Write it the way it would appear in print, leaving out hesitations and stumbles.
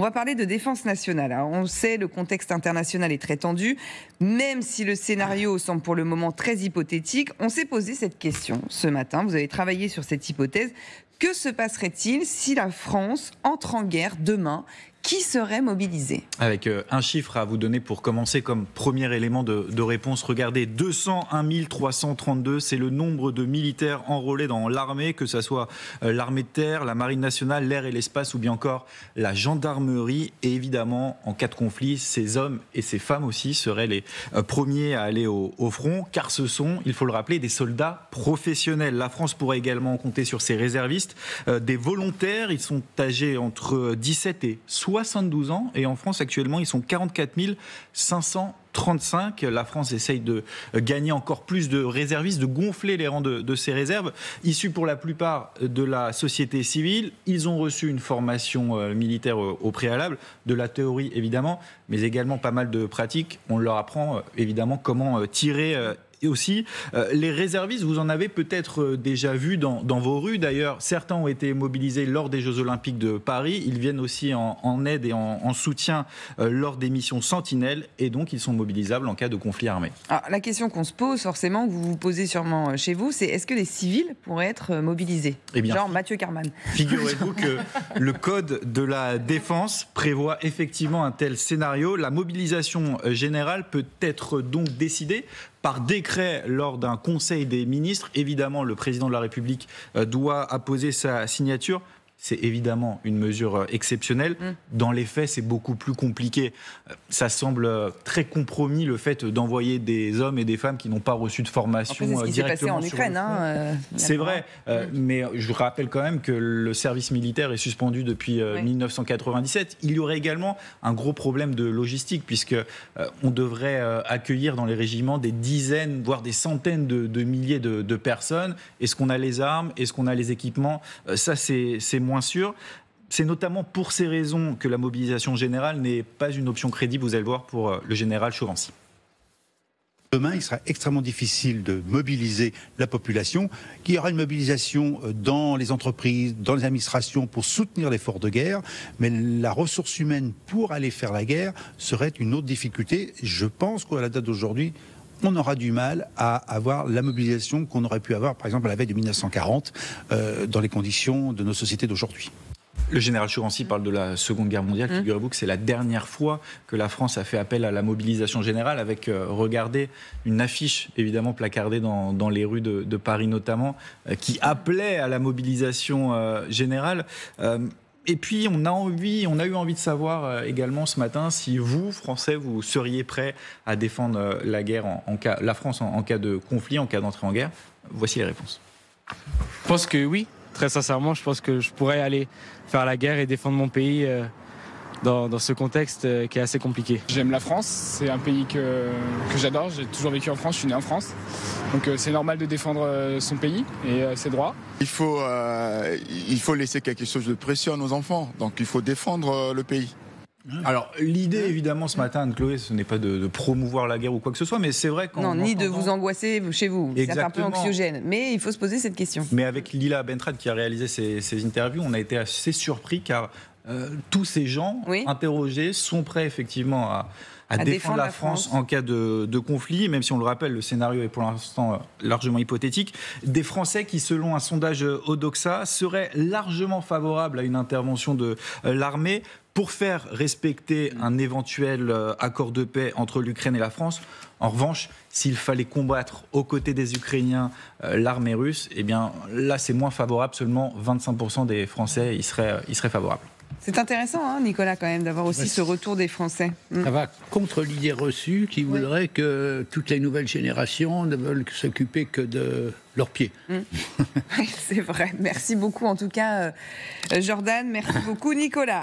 On va parler de défense nationale. Alors, on sait, le contexte international est très tendu. Même si le scénario semble pour le moment très hypothétique, on s'est posé cette question ce matin. Vous avez travaillé sur cette hypothèse. Que se passerait-il si la France entre en guerre demain ? Qui serait mobilisé ? Avec un chiffre à vous donner pour commencer comme premier élément de réponse. Regardez, 201 332, c'est le nombre de militaires enrôlés dans l'armée, que ce soit l'armée de terre, la marine nationale, l'air et l'espace ou bien encore la gendarmerie. Et évidemment, en cas de conflit, ces hommes et ces femmes aussi seraient les premiers à aller au front, car ce sont, il faut le rappeler, des soldats professionnels. La France pourrait également compter sur ses réservistes, des volontaires. Ils sont âgés entre 17 et 72 ans, et en France actuellement ils sont 44 535. La France essaye de gagner encore plus de réservistes, de gonfler les rangs de ces réserves, issus pour la plupart de la société civile. Ils ont reçu une formation militaire au préalable, de la théorie évidemment, mais également pas mal de pratiques. On leur apprend évidemment comment tirer. Et aussi, les réservistes, vous en avez peut-être déjà vu dans vos rues. D'ailleurs, certains ont été mobilisés lors des Jeux Olympiques de Paris. Ils viennent aussi en aide et en soutien lors des missions Sentinelle. Et donc, ils sont mobilisables en cas de conflit armé. Alors, la question qu'on se pose forcément, que vous vous posez sûrement chez vous, c'est est-ce que les civils pourraient être mobilisés ? Eh bien, genre Mathieu Carman. Figurez-vous que le Code de la défense prévoit effectivement un tel scénario. La mobilisation générale peut être donc décidée par décret lors d'un conseil des ministres. Évidemment, le président de la République doit apposer sa signature. C'est évidemment une mesure exceptionnelle. Dans les faits, c'est beaucoup plus compliqué. Ça semble très compromis, le fait d'envoyer des hommes et des femmes qui n'ont pas reçu de formation directement. C'est ce qui s'est passé en Ukraine. C'est vrai, mais je rappelle quand même que le service militaire est suspendu depuis 1997. Il y aurait également un gros problème de logistique, puisque on devrait accueillir dans les régiments des dizaines, voire des centaines de milliers de personnes. Est-ce qu'on a les armes ? Est-ce qu'on a les équipements ? Ça, c'est moins sûr. C'est notamment pour ces raisons que la mobilisation générale n'est pas une option crédible, vous allez le voir, pour le général Chourency. Demain, il sera extrêmement difficile de mobiliser la population, qu'il y aura une mobilisation dans les entreprises, dans les administrations pour soutenir l'effort de guerre, mais la ressource humaine pour aller faire la guerre serait une autre difficulté. Je pense qu'à la date d'aujourd'hui, on aura du mal à avoir la mobilisation qu'on aurait pu avoir, par exemple, à la veille de 1940, dans les conditions de nos sociétés d'aujourd'hui. Le général Chourency parle de la Seconde Guerre mondiale. Figurez-vous que c'est la dernière fois que la France a fait appel à la mobilisation générale, avec, regardez, une affiche évidemment placardée dans les rues de Paris notamment, qui appelait à la mobilisation générale. Et puis, on a eu envie de savoir également ce matin si vous, Français, vous seriez prêts à défendre la France en cas de conflit, en cas d'entrée en guerre. Voici les réponses. Je pense que oui, très sincèrement, je pense que je pourrais aller faire la guerre et défendre mon pays dans ce contexte qui est assez compliqué. J'aime la France, c'est un pays que j'adore, j'ai toujours vécu en France, je suis né en France. Donc c'est normal de défendre son pays et ses droits. Il faut laisser quelque chose de précieux à nos enfants, donc il faut défendre le pays. Alors, l'idée, évidemment, ce matin, Anne-Chloé, ce n'est pas de promouvoir la guerre ou quoi que ce soit, mais c'est vrai qu'en... Non, ni de vous angoisser chez vous, c'est un peu anxiogène, mais il faut se poser cette question. Mais avec Lila Bentrad qui a réalisé ces interviews, on a été assez surpris, car tous ces gens interrogés sont prêts effectivement à défendre la France en cas de conflit, même si on le rappelle, le scénario est pour l'instant largement hypothétique. Des Français qui, selon un sondage Odoxa, seraient largement favorables à une intervention de l'armée pour faire respecter un éventuel accord de paix entre l'Ukraine et la France. En revanche, s'il fallait combattre aux côtés des Ukrainiens l'armée russe, eh bien là c'est moins favorable, seulement 25% des Français y seraient favorables. C'est intéressant, hein, Nicolas, quand même, d'avoir aussi ce retour des Français. Ça va contre l'idée reçue qui voudrait que toutes les nouvelles générations ne veulent s'occuper que de leurs pieds. C'est vrai. Merci beaucoup, en tout cas, Jordan. Merci beaucoup, Nicolas.